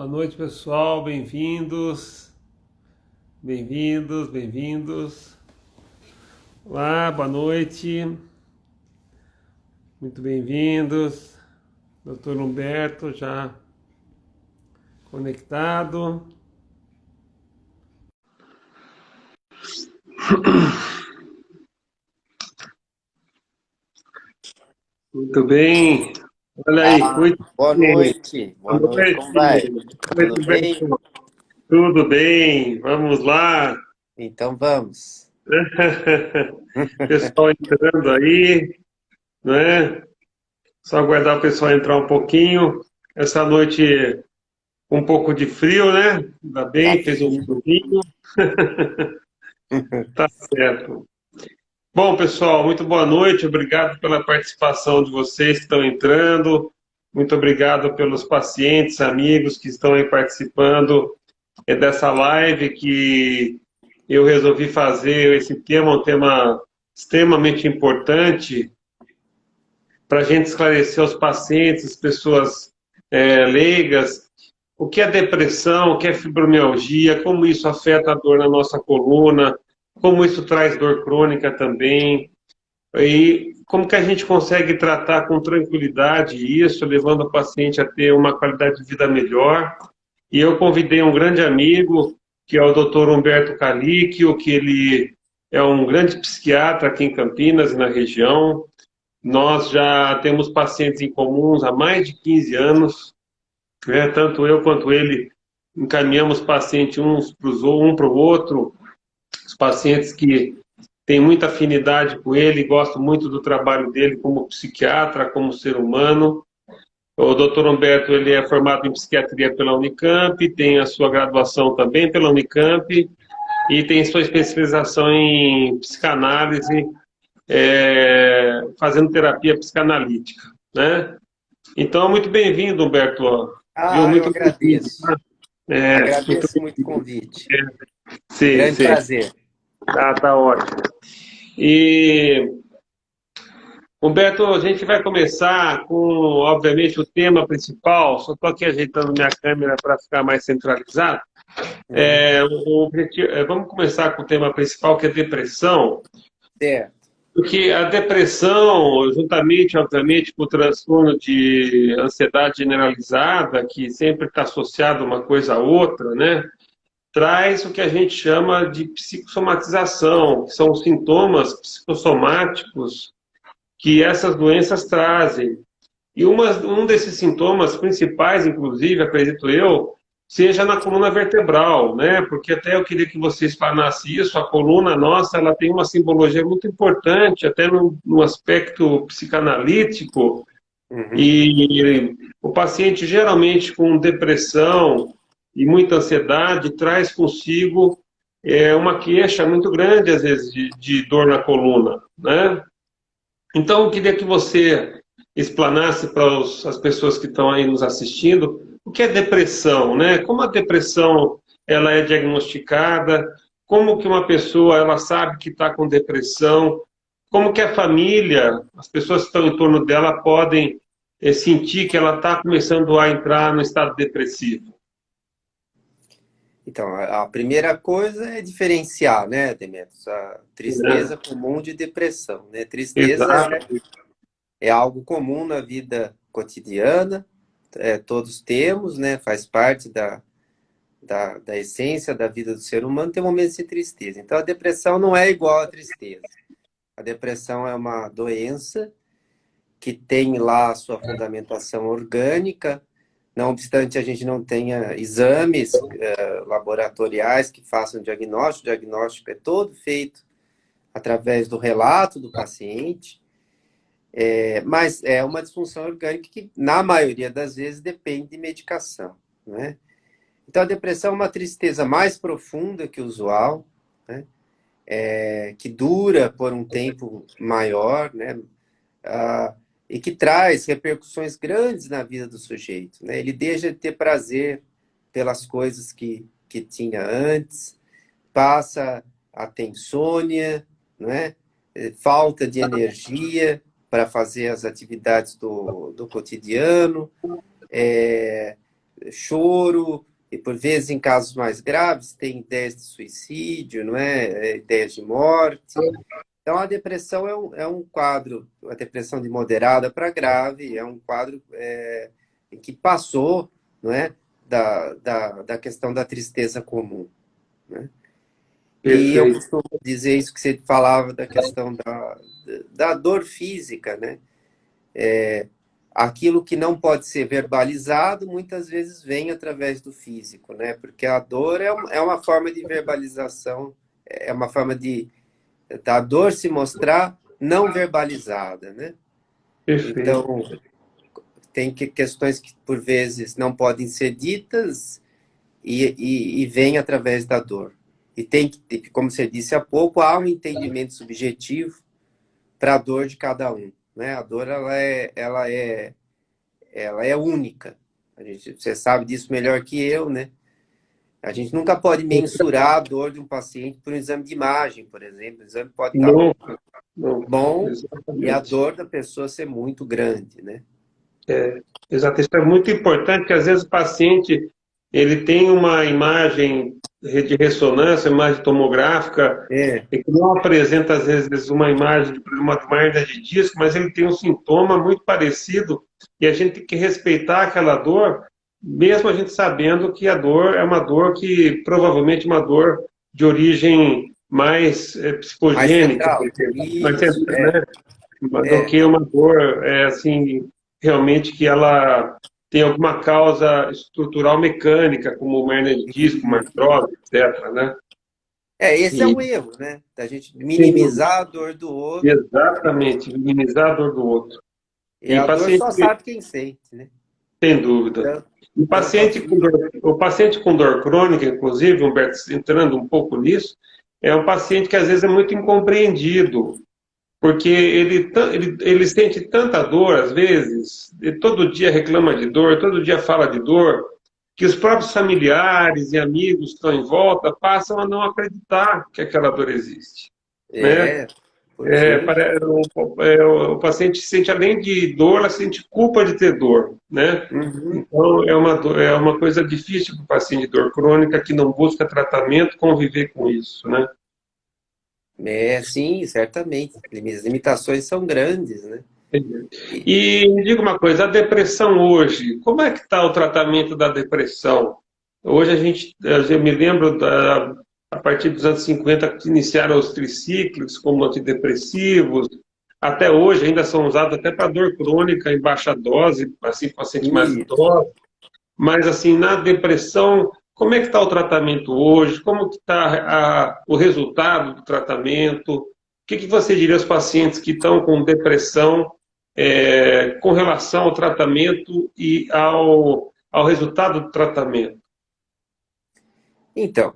Boa noite, pessoal. Bem-vindos, bem-vindos, bem-vindos. Olá, boa noite. Muito bem-vindos. Doutor Humberto já conectado. Muito bem. Olha aí, Ah, muito boa bem. noite. Boa Boa noite, como vai? noite. Boa noite, Tudo bem? Humberto. Tudo bem? Vamos lá. Então vamos. Pessoal entrando aí, né? Só aguardar o pessoal entrar um pouquinho. Essa noite um pouco de frio, né? Ainda Tá bem, fez um frio. friozinho. Tá certo. Bom, pessoal, muito boa noite. Obrigado pela participação de vocês que estão entrando. Muito obrigado pelos pacientes, amigos que estão aí participando dessa live que eu resolvi fazer esse tema, um tema extremamente importante para a gente esclarecer aos pacientes, as pessoas leigas, o que é depressão, o que é fibromialgia, como isso afeta a dor na nossa coluna, como isso traz dor crônica também, e como que a gente consegue tratar com tranquilidade isso, levando o paciente a ter uma qualidade de vida melhor. E eu convidei um grande amigo, que é o Dr. Humberto Calíquio, que ele é um grande psiquiatra aqui em Campinas e na região. Nós já temos pacientes em comuns há mais de 15 anos, né? Tanto eu quanto ele encaminhamos pacientes um para o outro, os pacientes que têm muita afinidade com ele, gostam muito do trabalho dele como psiquiatra, como ser humano. O Dr. Humberto ele é formado em psiquiatria pela Unicamp, tem a sua graduação também pela Unicamp e tem sua especialização em psicanálise, fazendo terapia psicanalítica, né? Então, muito bem-vindo, Humberto. Viu? Ah, eu Muito bem-vindo. agradeço. Muito Agradeço muito o bem-vindo. convite. Sim, Grande sim. prazer. Tá ótimo. E, Humberto, a gente vai começar com, obviamente, o tema principal. Só estou aqui ajeitando minha câmera para ficar mais centralizado. Uhum. Vamos começar com o tema principal, que é depressão. Certo. Porque a depressão, juntamente, obviamente, com o transtorno de ansiedade generalizada, que sempre está associado uma coisa a outra, né? Traz o que a gente chama de psicossomatização, que são os sintomas psicossomáticos que essas doenças trazem. E um desses sintomas principais, inclusive, acredito eu, seja na coluna vertebral, né? Porque até eu queria que você explanasse isso. A coluna nossa, ela tem uma simbologia muito importante, até no aspecto psicanalítico. Uhum. E o paciente, geralmente com depressão e muita ansiedade, traz consigo uma queixa muito grande, às vezes, de dor na coluna, né? Então, eu queria que você explanasse para as pessoas que estão aí nos assistindo o que é depressão, né? Como a depressão ela é diagnosticada, como que uma pessoa ela sabe que está com depressão, como que a família, as pessoas que estão em torno dela podem sentir que ela está começando a entrar no estado depressivo. Então, a primeira coisa é diferenciar, né, Demetrios? A Né? tristeza comum de depressão, né? Tristeza Exato. é algo comum na vida cotidiana, todos temos, né? Faz parte da essência da vida do ser humano ter momentos de tristeza. Então, a depressão não é igual à tristeza. A depressão é uma doença que tem lá a sua fundamentação orgânica, não obstante a gente não tenha exames laboratoriais que façam diagnóstico. O diagnóstico é todo feito através do relato do paciente, mas é uma disfunção orgânica que, na maioria das vezes, depende de medicação, né? Então, a depressão é uma tristeza mais profunda que o usual, né? Que dura por um tempo maior, né? Ah, e que traz repercussões grandes na vida do sujeito, né? Ele deixa de ter prazer pelas coisas que tinha antes, passa a ter insônia, né? Falta de energia para fazer as atividades do cotidiano, é, choro, e por vezes, em casos mais graves, tem ideias de suicídio, não é? Ideias de morte. Então, a depressão é um quadro, a depressão de moderada para grave, é um quadro em que passou, não é? Da questão da tristeza comum, né? E eu Perfeito. costumo dizer isso que você falava da questão da dor física, né? Aquilo que não pode ser verbalizado, muitas vezes vem através do físico, né? Porque a dor é uma forma de verbalização, é uma forma da dor se mostrar não verbalizada, né? Perfeito. Então, tem questões que, por vezes, não podem ser ditas e vêm através da dor. E tem que, como você disse há pouco, há um entendimento subjetivo para a dor de cada um, né? A dor, ela é única. Você sabe disso melhor que eu, né? A gente nunca pode mensurar a dor de um paciente por um exame de imagem, por exemplo. O exame pode estar Nunca, nunca. bom e a Exatamente. dor da pessoa ser muito grande, né? Exato, isso é muito importante, porque às vezes o paciente ele tem uma imagem de ressonância, imagem tomográfica, É, e que não apresenta às vezes uma imagem de uma hernia de disco, mas ele tem um sintoma muito parecido e a gente tem que respeitar aquela dor, mesmo a gente sabendo que a dor é uma dor que provavelmente é uma dor de origem mais mais psicogênica, central. porque, mais, Isso, né, do que uma dor assim realmente que ela tem alguma causa estrutural mecânica, como uma hernia de disco, uma isso. artrose, etc., né? Esse é E, um erro, né? Da gente sem dúvida, minimizar a dor do outro. exatamente, minimizar a dor do outro. E E a dor paciente, só sabe quem sente, né? sem dúvida. Tanto, E tanto a paciente o paciente com dor crônica, inclusive, Humberto, entrando um pouco nisso, é um paciente que às vezes é muito incompreendido, porque ele sente tanta dor, às vezes, e todo dia reclama de dor, todo dia fala de dor, que os próprios familiares e amigos que estão em volta passam a não acreditar que aquela dor existe, né? é, porque O paciente sente, além de dor, ela sente culpa de ter dor, né? uhum, Então, é uma coisa difícil para o paciente de dor crônica que não busca tratamento conviver com isso, né? sim, certamente. As limitações são grandes, né? E, E me diga uma coisa, a depressão hoje, como é que está o tratamento da depressão? Hoje eu me lembro a partir dos anos 50 que iniciaram os tricíclicos como antidepressivos, até hoje ainda são usados até para dor crônica em baixa dose, assim, paciente mais e idoso. Mas assim, na depressão, como é que está o tratamento hoje? Como que está o resultado do tratamento? O que você diria aos pacientes que estão com depressão com relação ao tratamento e ao resultado do tratamento? Então,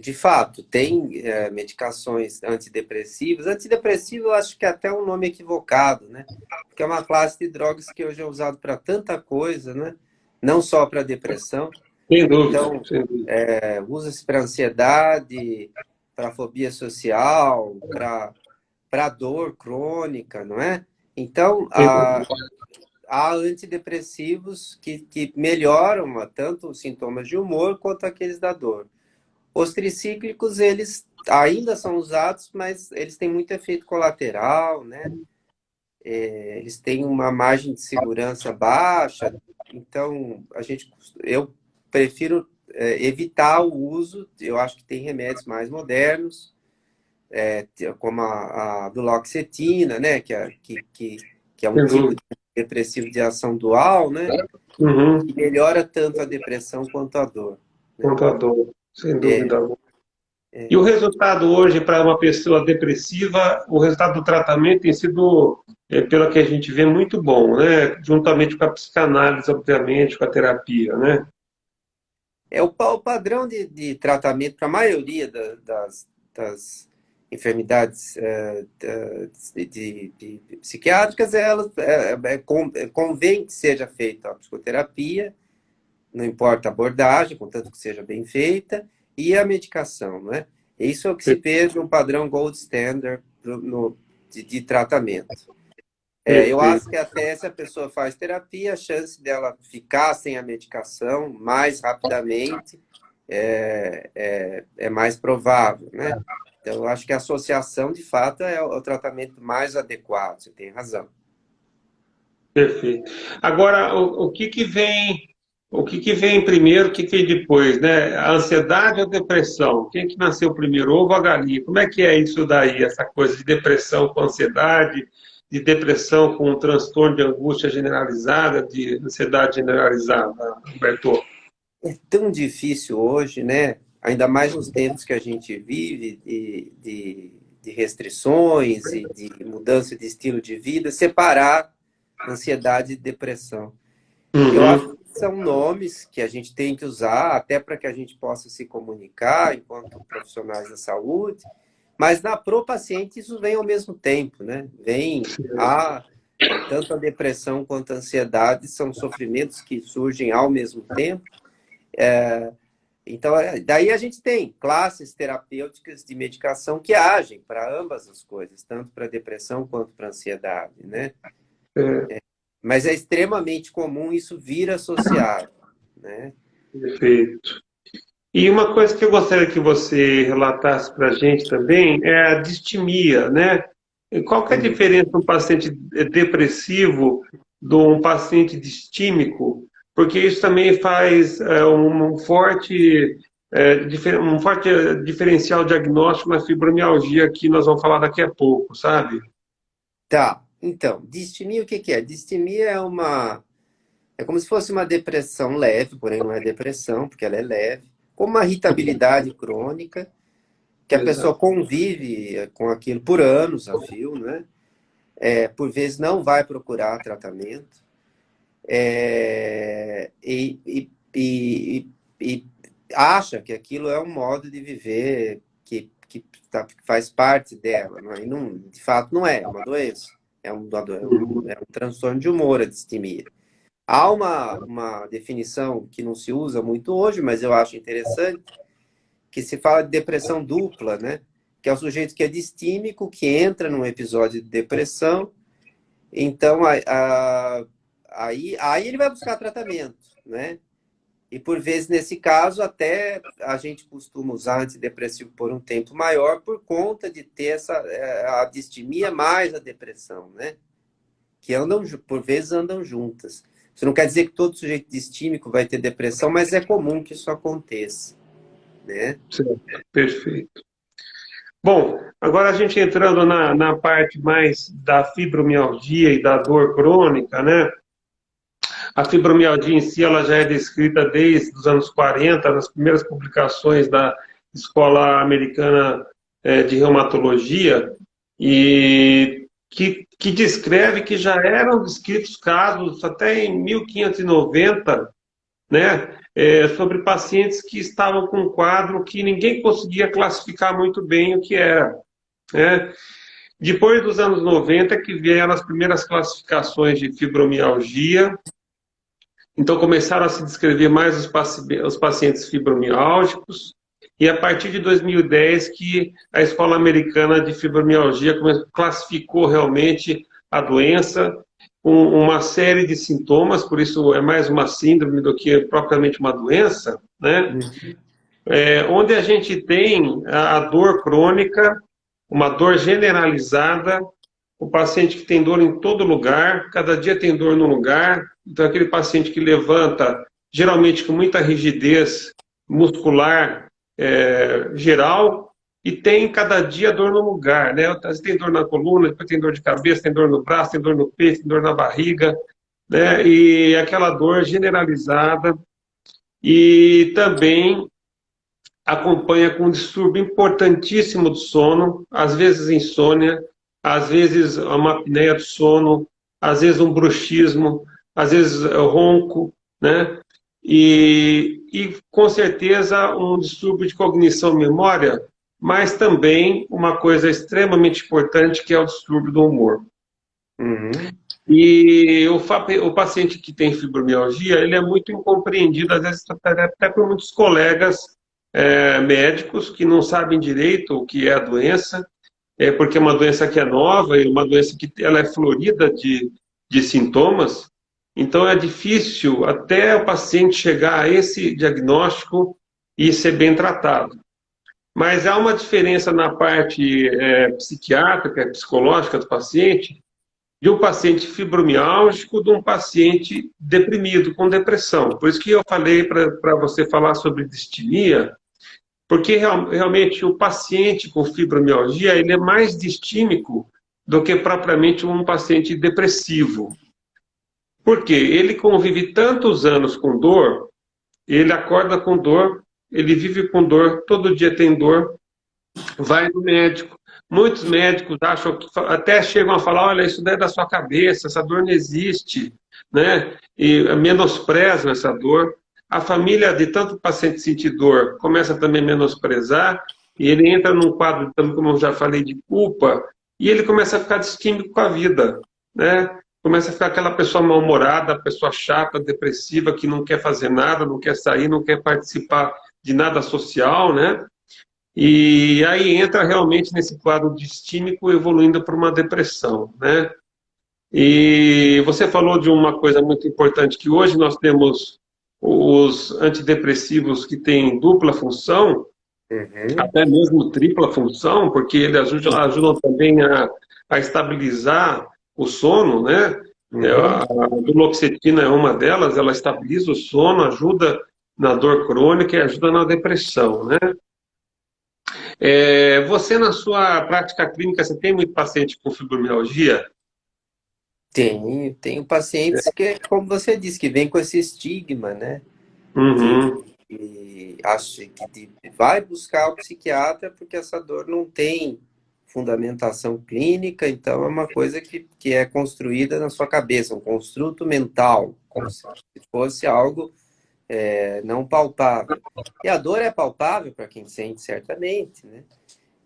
de fato, tem medicações antidepressivas. Antidepressivo, eu acho que é até um nome equivocado, né? Porque é uma classe de drogas que hoje é usado para tanta coisa, né? Não só para depressão. Sem dúvida, Então, sem dúvida. usa-se para ansiedade, para fobia social, para dor crônica, não é? Então, Sem dúvida. há antidepressivos que melhoram tanto os sintomas de humor quanto aqueles da dor. Os tricíclicos, eles ainda são usados, mas eles têm muito efeito colateral, né? Eles têm uma margem de segurança baixa, então eu prefiro evitar o uso. Eu acho que tem remédios mais modernos, como a duloxetina, né? Que é um Sem tipo dúvida. de depressivo de ação dual, né? Uhum. Que melhora tanto a depressão quanto a dor, né? Contador, sem É, dúvida. E o resultado hoje para uma pessoa depressiva, o resultado do tratamento tem sido, pelo que a gente vê, muito bom, né? Juntamente com a psicanálise, obviamente, com a terapia, né? o padrão de tratamento para a maioria das enfermidades de psiquiátricas, convém que seja feita a psicoterapia, não importa a abordagem, contanto que seja bem feita, e a medicação, né? Isso é o que se vê no padrão gold standard de tratamento. Eu acho Perfeito. que até se a pessoa faz terapia, a chance dela ficar sem a medicação mais rapidamente é mais provável, né? Então, eu acho que a associação, de fato, é o tratamento mais adequado, você tem razão. Perfeito. Agora, o que que vem primeiro, o que que vem depois, né? A ansiedade ou a depressão? Quem que nasceu primeiro, ovo ou a galinha? Como é que é isso daí, essa coisa de depressão com ansiedade, de depressão com um transtorno de angústia generalizada, de ansiedade generalizada, Humberto? É tão difícil hoje, né? Ainda mais nos tempos que a gente vive, de restrições e de mudança de estilo de vida, separar ansiedade e depressão. Eu acho Uhum. que são nomes que a gente tem que usar até para que a gente possa se comunicar enquanto profissionais da saúde, mas pro paciente isso vem ao mesmo tempo, né? Tanto a depressão quanto a ansiedade são sofrimentos que surgem ao mesmo tempo. Então, daí a gente tem classes terapêuticas de medicação que agem para ambas as coisas, tanto para depressão quanto para ansiedade, né? É, Mas é extremamente comum isso vir associado, né? perfeito. E uma coisa que eu gostaria que você relatasse para a gente também é a distimia, né? E qual que é a Uhum. diferença de um paciente depressivo de um paciente distímico? Porque isso também faz um forte diferencial diagnóstico na fibromialgia que nós vamos falar daqui a pouco, sabe? Tá. Então, distimia o que que é? Distimia é como se fosse uma depressão leve, porém não é depressão, porque ela é leve, como uma irritabilidade crônica, que a pessoa Exato. convive com aquilo por anos a fio, né? Por vezes não vai procurar tratamento, é, e acha que aquilo é um modo de viver que faz parte dela, não é? E não, de fato não é uma doença, é um transtorno de humor, a distimia. Há uma definição que não se usa muito hoje, mas eu acho interessante, que se fala de depressão dupla, né? Que é o sujeito que é distímico, que entra num episódio de depressão, então aí ele vai buscar tratamento, né? E por vezes, nesse caso, até a gente costuma usar antidepressivo por um tempo maior por conta de ter a distimia mais a depressão, né? Que andam, por vezes andam juntas. Isso não quer dizer que todo sujeito distímico vai ter depressão, mas é comum que isso aconteça, né? Certo. Perfeito. Bom, agora a gente entrando na parte mais da fibromialgia e da dor crônica, né? A fibromialgia em si ela já é descrita desde os anos 40, nas primeiras publicações da Escola Americana de Reumatologia, e que descreve que já eram descritos casos até em 1590, né, sobre pacientes que estavam com um quadro que ninguém conseguia classificar muito bem o que era, né? Depois dos anos 90 que vieram as primeiras classificações de fibromialgia. Então começaram a se descrever mais os pacientes fibromialgicos, e a partir de 2010 que a Escola Americana de Fibromialgia classificou realmente a doença com uma série de sintomas, por isso é mais uma síndrome do que propriamente uma doença, né? Onde a gente tem a dor crônica, uma dor generalizada, o paciente que tem dor em todo lugar, cada dia tem dor no lugar, então aquele paciente que levanta, geralmente com muita rigidez muscular geral, e tem cada dia dor no lugar, né? Às vezes tem dor na coluna, depois tem dor de cabeça, tem dor no braço, tem dor no peito, tem dor na barriga, né? E aquela dor generalizada, e também acompanha com um distúrbio importantíssimo do sono, às vezes insônia, às vezes uma apneia do sono, às vezes um bruxismo, às vezes ronco, né? E com certeza um distúrbio de cognição e memória, mas também uma coisa extremamente importante que é o distúrbio do humor. Uhum. E o paciente que tem fibromialgia, ele é muito incompreendido, às vezes até por muitos colegas médicos que não sabem direito o que é a doença, porque é uma doença que é nova, e uma doença que ela é florida de sintomas, então é difícil até o paciente chegar a esse diagnóstico e ser bem tratado. Mas há uma diferença na parte psiquiátrica, psicológica do paciente, de um paciente fibromiálgico de um paciente deprimido, com depressão. Por isso que eu falei para você falar sobre distimia, porque realmente o paciente com fibromialgia ele é mais distímico do que propriamente um paciente depressivo. Por quê? Ele convive tantos anos com dor, ele acorda com dor, ele vive com dor, todo dia tem dor, vai no médico. Muitos médicos acham que até chegam a falar, olha, isso daí é da sua cabeça, essa dor não existe, né? E menosprezam essa dor. A família de tanto paciente sentir dor começa também a menosprezar, e ele entra num quadro, como eu já falei, de culpa, e ele começa a ficar distímico com a vida, né? Começa a ficar aquela pessoa mal-humorada, pessoa chata, depressiva, que não quer fazer nada, não quer sair, não quer participar de nada social, né? E aí entra realmente nesse quadro distímico evoluindo para uma depressão, né? E você falou de uma coisa muito importante, que hoje nós temos os antidepressivos que têm dupla função, até mesmo tripla função, porque eles ajudam também a estabilizar o sono, né? A duloxetina é uma delas, ela estabiliza o sono, ajuda na dor crônica e ajuda na depressão, né? Você, na sua prática clínica, você tem muito paciente com fibromialgia? Tenho pacientes que, como você disse, que vem com esse estigma, né? Uhum. Que acha que vai buscar o psiquiatra porque essa dor não tem fundamentação clínica, então é uma coisa que é construída na sua cabeça, um construto mental, como se fosse algo não palpável. E a dor é palpável para quem sente, certamente, né?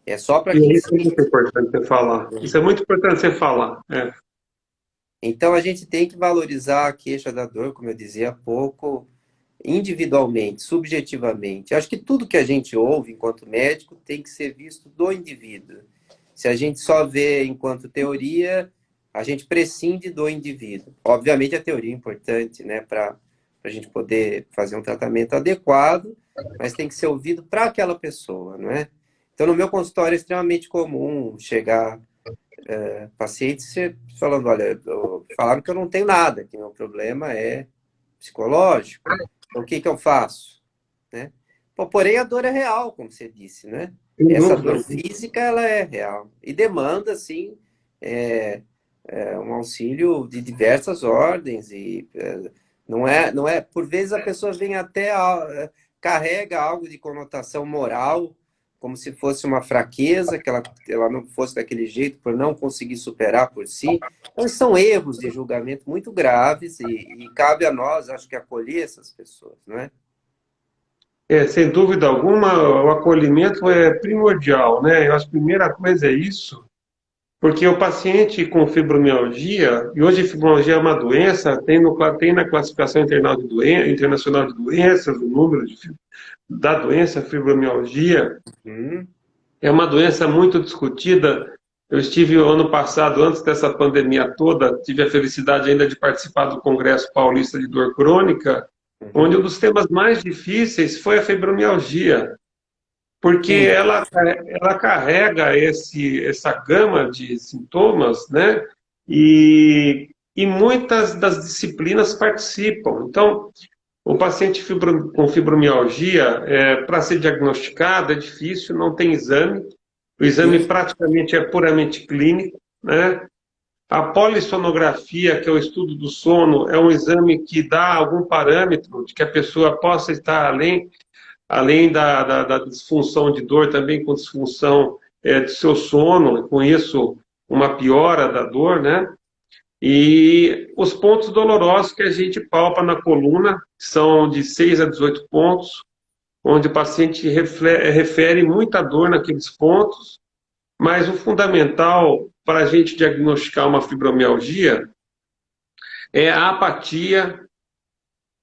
É só para quem Isso é sente. muito importante você falar. Isso é muito importante você falar. Então a gente tem que valorizar a queixa da dor, como eu dizia há pouco, individualmente, subjetivamente. Acho que tudo que a gente ouve enquanto médico tem que ser visto do indivíduo. Se a gente só vê enquanto teoria, a gente prescinde do indivíduo. Obviamente a teoria é importante, né, para a gente poder fazer um tratamento adequado, mas tem que ser ouvido para aquela pessoa, não é? Então no meu consultório é extremamente comum chegar pacientes falando, olha, falaram que eu não tenho nada, que meu problema é psicológico. Então, o que eu faço? Né? Pô, porém, a dor é real, como você disse, né? Sem Essa dúvida. dor física, ela é real. E demanda, sim, um auxílio de diversas ordens. E não é, por vezes a pessoa vem até, carrega algo de conotação moral, como se fosse uma fraqueza, que ela não fosse daquele jeito por não conseguir superar por si. Então, são erros de julgamento muito graves e cabe a nós, acho que, acolher essas pessoas, não é? Sem dúvida alguma, o acolhimento é primordial, né? Eu acho que a primeira coisa é isso, porque o paciente com fibromialgia, e hoje fibromialgia é uma doença, tem na classificação internacional de doenças, o número da doença fibromialgia, é uma doença muito discutida. Eu estive o ano passado, antes dessa pandemia toda, tive a felicidade ainda de participar do Congresso Paulista de Dor Crônica, onde um dos temas mais difíceis foi a fibromialgia, porque Sim. ela carrega essa gama de sintomas, né? E muitas das disciplinas participam. Então, o paciente com fibromialgia, para ser diagnosticado, é difícil, não tem exame. O exame praticamente é puramente clínico, né? A polissonografia, que é o estudo do sono, é um exame que dá algum parâmetro de que a pessoa possa estar além da disfunção de dor, também com disfunção de seu sono, e com isso uma piora da dor, né? E os pontos dolorosos que a gente palpa na coluna são de 6 a 18 pontos, onde o paciente refere muita dor naqueles pontos, mas o fundamental para a gente diagnosticar uma fibromialgia é a apatia,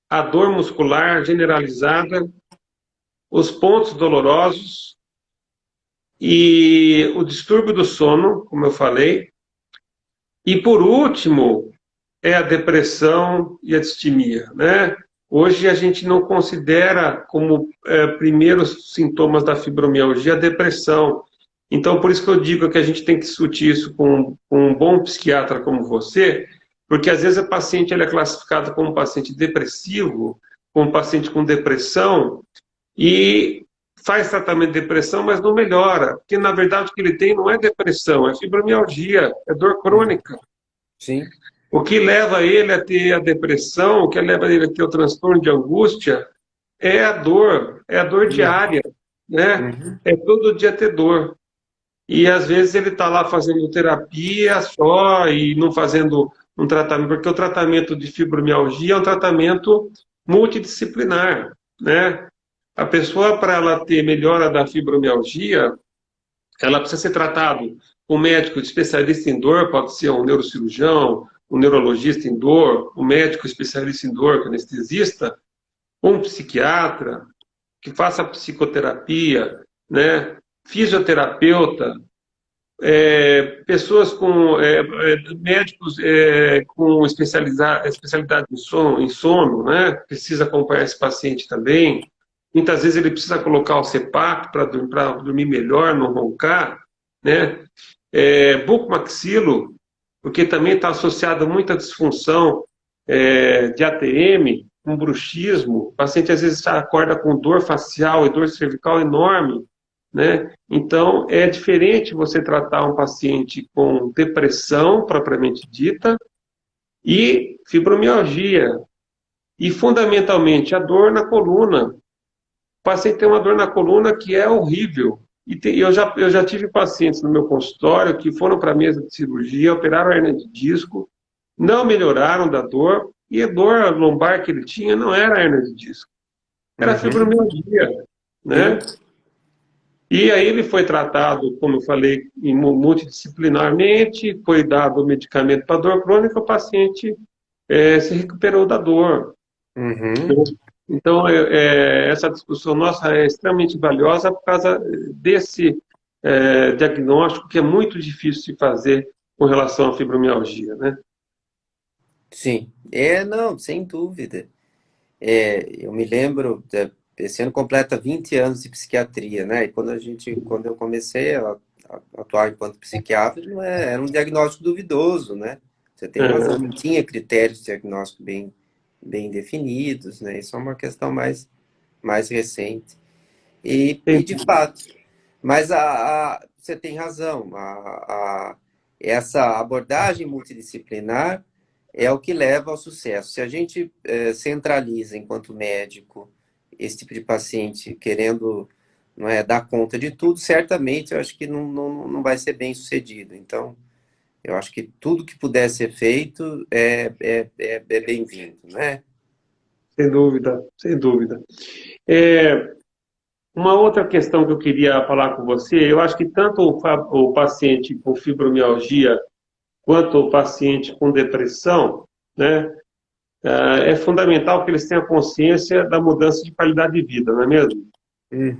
a dor muscular generalizada, os pontos dolorosos e o distúrbio do sono, como eu falei, e por último é a depressão e a distimia, né? Hoje a gente não considera como primeiros sintomas da fibromialgia a depressão. Então, por isso que eu digo que a gente tem que discutir isso com um bom psiquiatra como você, porque às vezes o paciente ele é classificado como um paciente depressivo, como um paciente com depressão, e faz tratamento de depressão, mas não melhora, porque na verdade o que ele tem não é depressão, é fibromialgia, é dor Uhum. crônica. Sim. O que leva ele a ter a depressão, o que leva ele a ter o transtorno de angústia, é a dor Uhum. diária, né? Uhum. É todo dia ter dor. E às vezes ele está lá fazendo terapia só e não fazendo um tratamento, porque o tratamento de fibromialgia é um tratamento multidisciplinar, né? A pessoa, para ela ter melhora da fibromialgia, ela precisa ser tratado com um médico especialista em dor, pode ser um neurocirurgião, um neurologista em dor, um médico especialista em dor, que é anestesista, ou um psiquiatra que faça psicoterapia, né? Fisioterapeuta, pessoas com médicos com especialidade em sono, né? Precisa acompanhar esse paciente também. Muitas vezes ele precisa colocar o CPAP para dormir melhor, não roncar, né? Bucomaxilo, porque também está associado a muita disfunção de ATM, com bruxismo. O paciente às vezes acorda com dor facial e dor cervical enorme, né? Então, é diferente você tratar um paciente com depressão, propriamente dita, e fibromialgia. E, fundamentalmente, a dor na coluna. O paciente tem uma dor na coluna que é horrível. Eu já tive pacientes no meu consultório que foram para a mesa de cirurgia, operaram a hernia de disco, não melhoraram da dor, e a dor lombar que ele tinha não era hernia de disco, era Uhum. fibromialgia, né? Sim. E aí ele foi tratado, como eu falei, multidisciplinarmente, foi dado o medicamento para dor crônica, o paciente se recuperou da dor. Uhum. Então, essa discussão nossa é extremamente valiosa por causa desse diagnóstico que é muito difícil de fazer com relação à fibromialgia, né? Sim. Não, sem dúvida. Eu me lembro, esse ano completa 20 anos de psiquiatria, né? E quando eu comecei a atuar enquanto psiquiatra, não era um diagnóstico duvidoso, né? Você tem razão, É, não tinha critérios de diagnóstico bem definidos, né? Isso é uma questão mais recente. E tem- de fato, mas você tem razão, essa abordagem multidisciplinar é o que leva ao sucesso. Se a gente centraliza, enquanto médico, esse tipo de paciente querendo, não é, dar conta de tudo, certamente eu acho que não vai ser bem sucedido. Então, eu acho que tudo que puder ser feito é bem-vindo, né? sem dúvida, sem dúvida. É, uma outra questão que eu queria falar com você, eu acho que tanto o paciente com fibromialgia quanto o paciente com depressão, né, é fundamental que eles tenham consciência da mudança de qualidade de vida, não é mesmo? Uhum.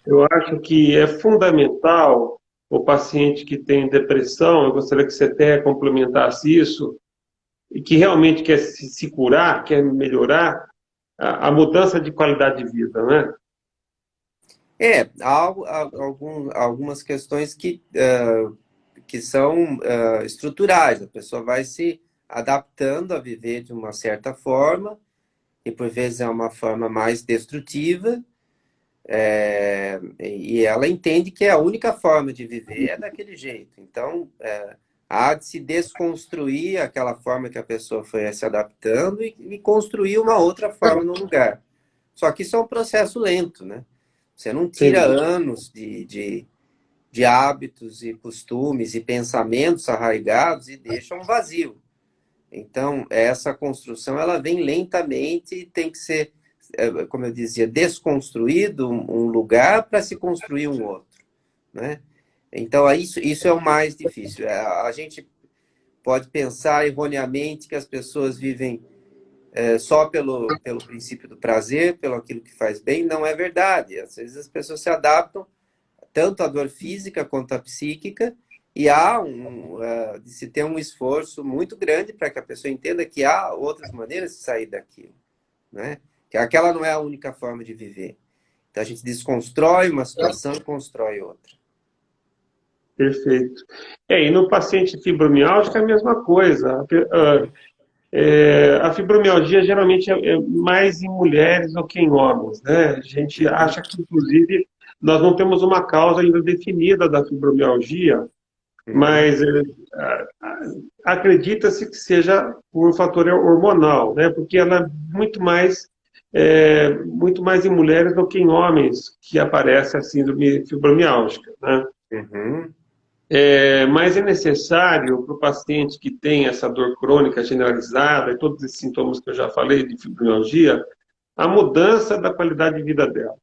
Eu acho que é fundamental o paciente que tem depressão, eu gostaria que você até complementasse isso, e que realmente quer se curar, quer melhorar, a mudança de qualidade de vida, né? Algumas questões que são estruturais. A pessoa vai se adaptando a viver de uma certa forma, e por vezes é uma forma mais destrutiva, e ela entende que a única forma de viver é daquele jeito. Então, há de se desconstruir aquela forma que a pessoa foi se adaptando e construir uma outra forma no lugar. Só que isso é um processo lento, né? Você não tira Sem anos de hábitos e costumes e pensamentos arraigados e deixa um vazio. Então, essa construção ela vem lentamente e tem que ser, como eu dizia, desconstruído um lugar para se construir um outro, né? Então, isso é o mais difícil. A gente pode pensar erroneamente que as pessoas vivem só pelo princípio do prazer, pelo aquilo que faz bem. Não é verdade. Às vezes as pessoas se adaptam tanto a dor física quanto a psíquica, e há de se ter um esforço muito grande para que a pessoa entenda que há outras maneiras de sair daquilo, né? Que aquela não é a única forma de viver. Então a gente desconstrói uma situação e constrói outra. Perfeito. E no paciente fibromialgico é a mesma coisa. A fibromialgia geralmente é mais em mulheres do que em homens, né? A gente acha que, inclusive, nós não temos uma causa ainda definida da fibromialgia, Uhum, mas acredita-se que seja por fator hormonal, né? Porque ela é muito mais em mulheres do que em homens que aparece a síndrome fibromialgica, né? uhum, Mas é necessário para o paciente que tem essa dor crônica generalizada e todos esses sintomas que eu já falei de fibromialgia, a mudança da qualidade de vida dela.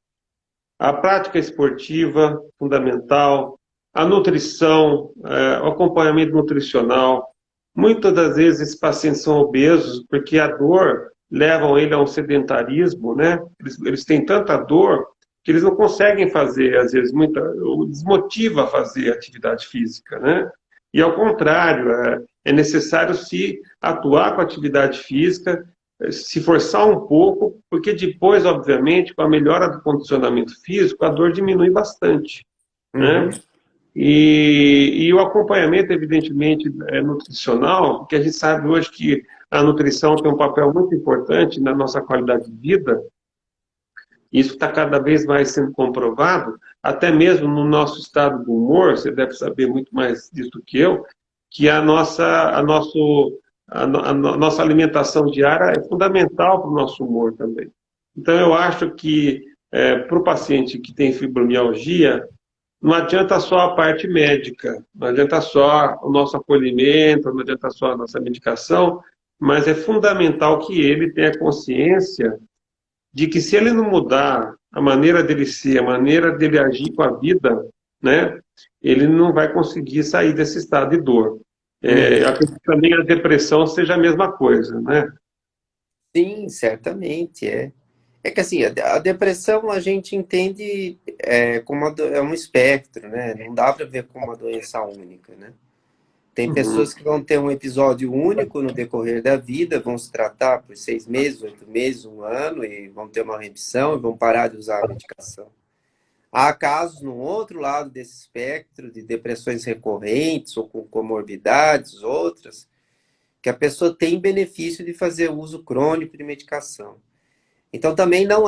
A prática esportiva, fundamental, a nutrição, o acompanhamento nutricional. Muitas das vezes esses pacientes são obesos porque a dor leva ele a um sedentarismo, né? Eles têm tanta dor que eles não conseguem fazer, às vezes, desmotiva a fazer atividade física, né? E ao contrário, é necessário se atuar com a atividade física, se forçar um pouco, porque depois, obviamente, com a melhora do condicionamento físico, a dor diminui bastante, né? uhum. E o acompanhamento, evidentemente, é nutricional, porque a gente sabe hoje que a nutrição tem um papel muito importante na nossa qualidade de vida. Isso está cada vez mais sendo comprovado, até mesmo no nosso estado do humor, você deve saber muito mais disso do que eu, que a nossa alimentação diária é fundamental para o nosso humor também. Então, eu acho que para o paciente que tem fibromialgia, não adianta só a parte médica, não adianta só o nosso acolhimento, não adianta só a nossa medicação, mas é fundamental que ele tenha consciência de que se ele não mudar a maneira dele ser, a maneira dele agir com a vida, né, ele não vai conseguir sair desse estado de dor. Uhum. Acredito que também a depressão seja a mesma coisa, né? Sim, certamente é. É que assim, a depressão a gente entende como é um espectro, né? Não dá para ver como uma doença única, né? Tem Uhum. pessoas que vão ter um episódio único no decorrer da vida, vão se tratar por 6 meses, 8 meses, um ano, e vão ter uma remissão e vão parar de usar a medicação. Há casos no outro lado desse espectro de depressões recorrentes ou com comorbidades, outras, que a pessoa tem benefício de fazer uso crônico de medicação. Então também não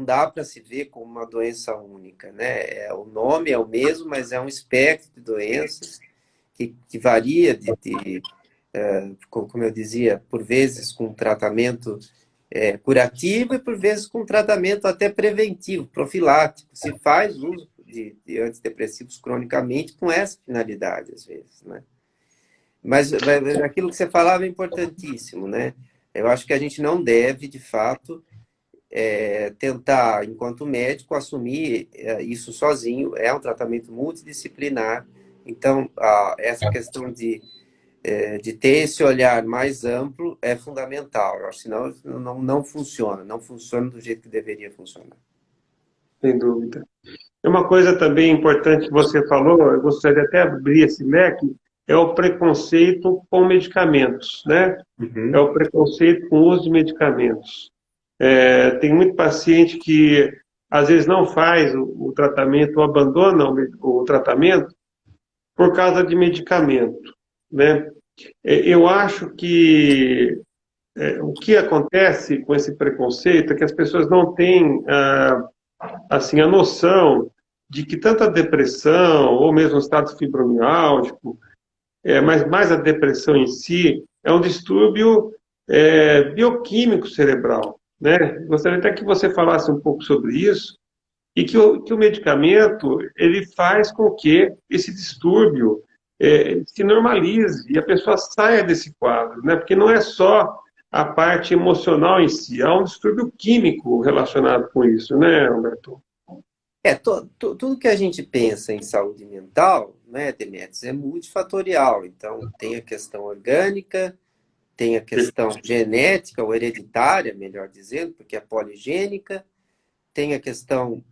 dá para se ver como uma doença única, né? O nome é o mesmo, mas é um espectro de doenças que varia como eu dizia, por vezes com tratamento curativo e por vezes com tratamento até preventivo, profilático. Se faz uso de antidepressivos cronicamente com essa finalidade, às vezes, né? Mas aquilo que você falava é importantíssimo, né? Eu acho que a gente não deve, de fato, tentar, enquanto médico, assumir isso sozinho. É um tratamento multidisciplinar. Então, essa questão de ter esse olhar mais amplo é fundamental. Eu acho que senão não funciona. Não funciona do jeito que deveria funcionar. Sem dúvida. E uma coisa também importante que você falou, eu gostaria até de abrir esse leque, é o preconceito com medicamentos, né? É Uhum. o preconceito com o uso de medicamentos. Tem muito paciente que às vezes não faz o tratamento ou abandona o tratamento por causa de medicamento, né? Eu acho que o que acontece com esse preconceito é que as pessoas não têm assim a noção de que tanto a depressão ou mesmo o estado fibromialgico, mas mais a depressão em si, é um distúrbio bioquímico cerebral, né? Gostaria até que você falasse um pouco sobre isso e que o medicamento ele faz com que esse distúrbio se normalize e a pessoa saia desse quadro, né? Porque não é só a parte emocional em si, há um distúrbio químico relacionado com isso, né, Humberto? Tudo que a gente pensa em saúde mental, né, Demetrios, é multifatorial. Então, tem a questão orgânica, tem a questão genética ou hereditária, melhor dizendo, porque é poligênica, tem a questão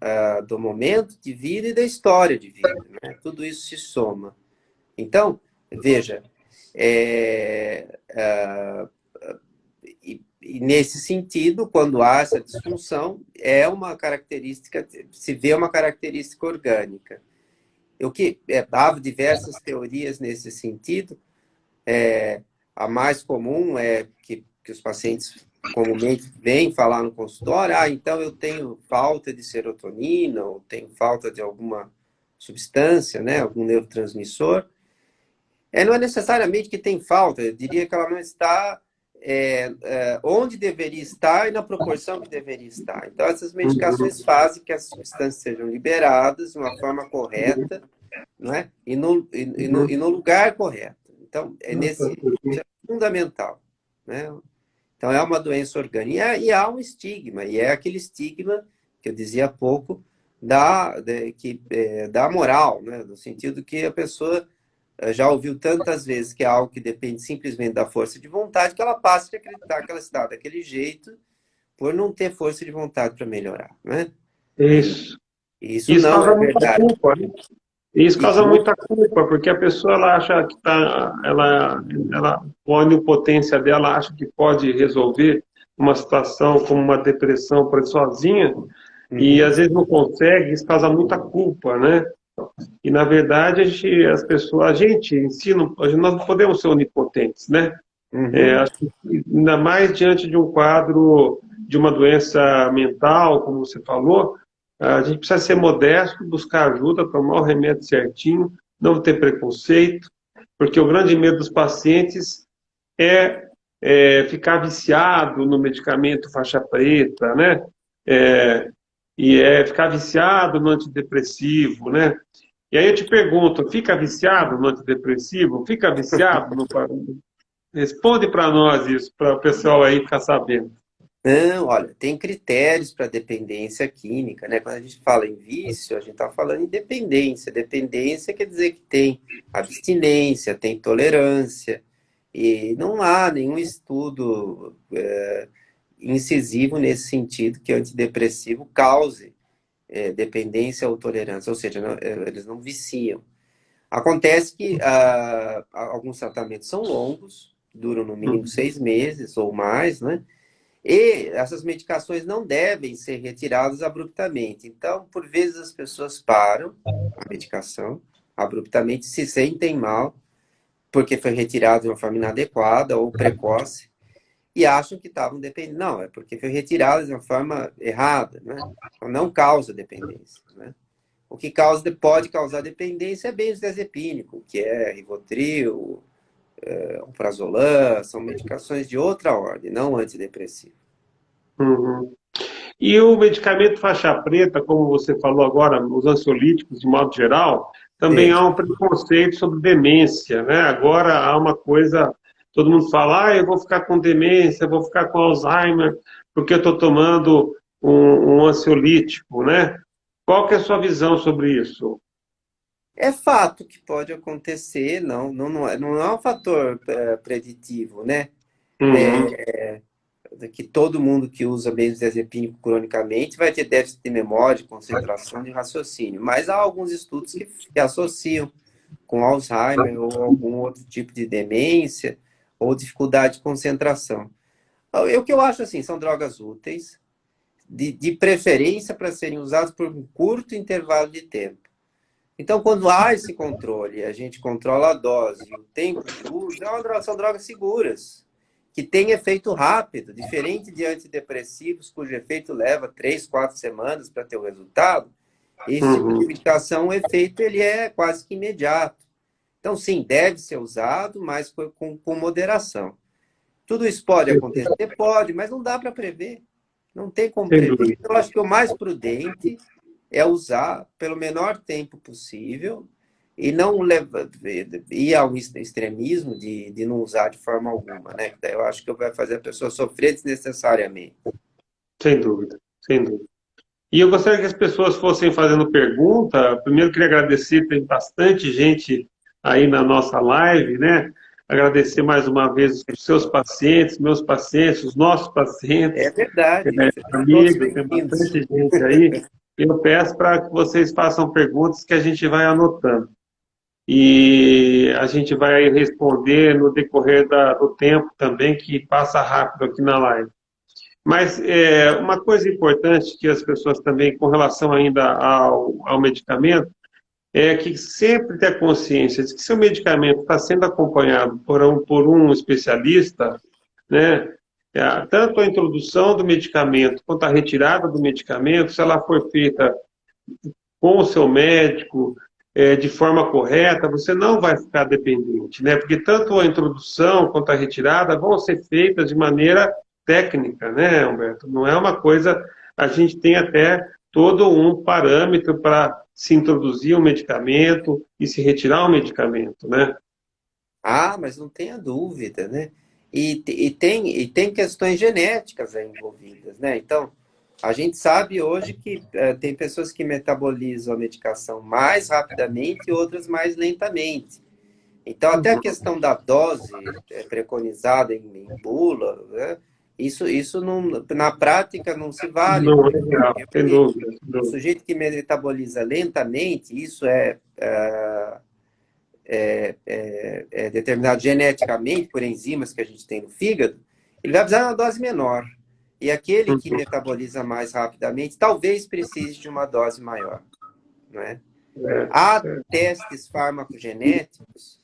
do momento de vida e da história de vida, né? Tudo isso se soma. Então, veja, e nesse sentido, quando há essa disfunção, é uma característica, se vê uma característica orgânica. Há diversas teorias nesse sentido. A mais comum é que os pacientes comumente vêm falar no consultório, então eu tenho falta de serotonina, ou tenho falta de alguma substância, né, algum neurotransmissor. Não é necessariamente que tem falta, eu diria que ela não está onde deveria estar e na proporção que deveria estar. Então, essas medicações fazem que as substâncias sejam liberadas de uma forma correta, não é? E no lugar correto. Então, isso é fundamental, né? Então, é uma doença orgânica e há um estigma, e é aquele estigma que eu dizia há pouco da moral, né? No sentido que a pessoa já ouviu tantas vezes que é algo que depende simplesmente da força de vontade, que ela passa a acreditar que ela está daquele jeito por não ter força de vontade para melhorar, né? Isso. Isso não é muita verdade. culpa, né? Isso causa muita culpa, porque a pessoa ela acha que com a onipotência dela, acha que pode resolver uma situação como uma depressão por sozinha, e às vezes não consegue, isso causa muita culpa, né? E na verdade a gente em si, nós não podemos ser onipotentes, né? Acho que, ainda mais diante de um quadro de uma doença mental, como você falou, a gente precisa ser modesto, buscar ajuda, tomar o remédio certinho, não ter preconceito, porque o grande medo dos pacientes é ficar viciado no medicamento faixa preta, né? E ficar viciado no antidepressivo, né? E aí eu te pergunto, fica viciado no antidepressivo? Fica viciado no... Responde para nós isso, para o pessoal aí ficar sabendo. Não, olha, tem critérios para dependência química, né? Quando a gente fala em vício, a gente está falando em dependência. Dependência quer dizer que tem abstinência, tem tolerância. E não há nenhum estudo incisivo nesse sentido que antidepressivo cause dependência ou tolerância, ou seja, eles não viciam. Acontece que alguns tratamentos são longos, duram no mínimo 6 meses ou mais, né? E essas medicações não devem ser retiradas abruptamente. Então, por vezes, as pessoas param a medicação abruptamente, se sentem mal, porque foi retirado de uma forma inadequada ou precoce, e acham que estavam dependendo. Não, é porque foi retirado de uma forma errada, né? Então, não causa dependência, né? O que pode causar dependência é benzodiazepínico, que é Rivotril, Alprazolam, são medicações de outra ordem, não antidepressivo. Uhum. E o medicamento faixa preta, como você falou agora, os ansiolíticos, de modo geral, também há um preconceito sobre demência, né? Agora há uma coisa, todo mundo fala, eu vou ficar com demência, eu vou ficar com Alzheimer, porque eu estou tomando um ansiolítico, né? Qual que é a sua visão sobre isso? É fato que pode acontecer, não é um fator preditivo, né? Uhum. Que todo mundo que usa benzodiazepínico cronicamente vai ter déficit de memória, de concentração, de raciocínio. Mas há alguns estudos que associam com Alzheimer ou algum outro tipo de demência ou dificuldade de concentração. O que eu acho assim, são drogas úteis, de preferência para serem usadas por um curto intervalo de tempo. Então, quando há esse controle, a gente controla a dose e o tempo de uso, são drogas seguras, que têm efeito rápido, diferente de antidepressivos, cujo efeito leva 3, 4 semanas para ter o resultado. Esse tipo de medicação, o efeito ele é quase que imediato. Então, sim, deve ser usado, mas com moderação. Tudo isso pode acontecer? Pode, mas não dá para prever. Não tem como prever. Então, eu acho que o mais prudente é usar pelo menor tempo possível e não ir ao extremismo de não usar de forma alguma, né? Daí eu acho que vai fazer a pessoa sofrer desnecessariamente. Sem dúvida, sem dúvida. E eu gostaria que as pessoas fossem fazendo pergunta. Primeiro, queria agradecer, tem bastante gente aí na nossa live, né? agradecer mais uma vez os seus pacientes, meus pacientes, os nossos pacientes, É verdade. Todos amigos, tem bem-vindos. bastante gente aí. Eu peço para que vocês façam perguntas que a gente vai anotando. E a gente vai responder no decorrer do tempo também, que passa rápido aqui na live. Mas uma coisa importante que as pessoas também, com relação ainda ao medicamento, é que sempre ter consciência de que se o medicamento está sendo acompanhado por um especialista, né, tanto a introdução do medicamento quanto a retirada do medicamento, se ela for feita com o seu médico, de forma correta, você não vai ficar dependente, né? Porque tanto a introdução quanto a retirada vão ser feitas de maneira técnica, né, Humberto? Não é uma coisa... A gente tem até todo um parâmetro para se introduzir um medicamento e se retirar um medicamento, né? Ah, mas não tenha dúvida, né? E tem questões genéticas aí envolvidas, né? Então, a gente sabe hoje que tem pessoas que metabolizam a medicação mais rapidamente e outras mais lentamente. Então, até a questão da dose preconizada em bula, né? Isso não, na prática não se vale. Não, é legal, sem dúvida. Sem O dúvida. sujeito que metaboliza lentamente, isso é determinado geneticamente por enzimas que a gente tem no fígado, ele vai precisar de uma dose menor. E aquele que metaboliza mais rapidamente, talvez precise de uma dose maior. Não é? Há testes farmacogenéticos,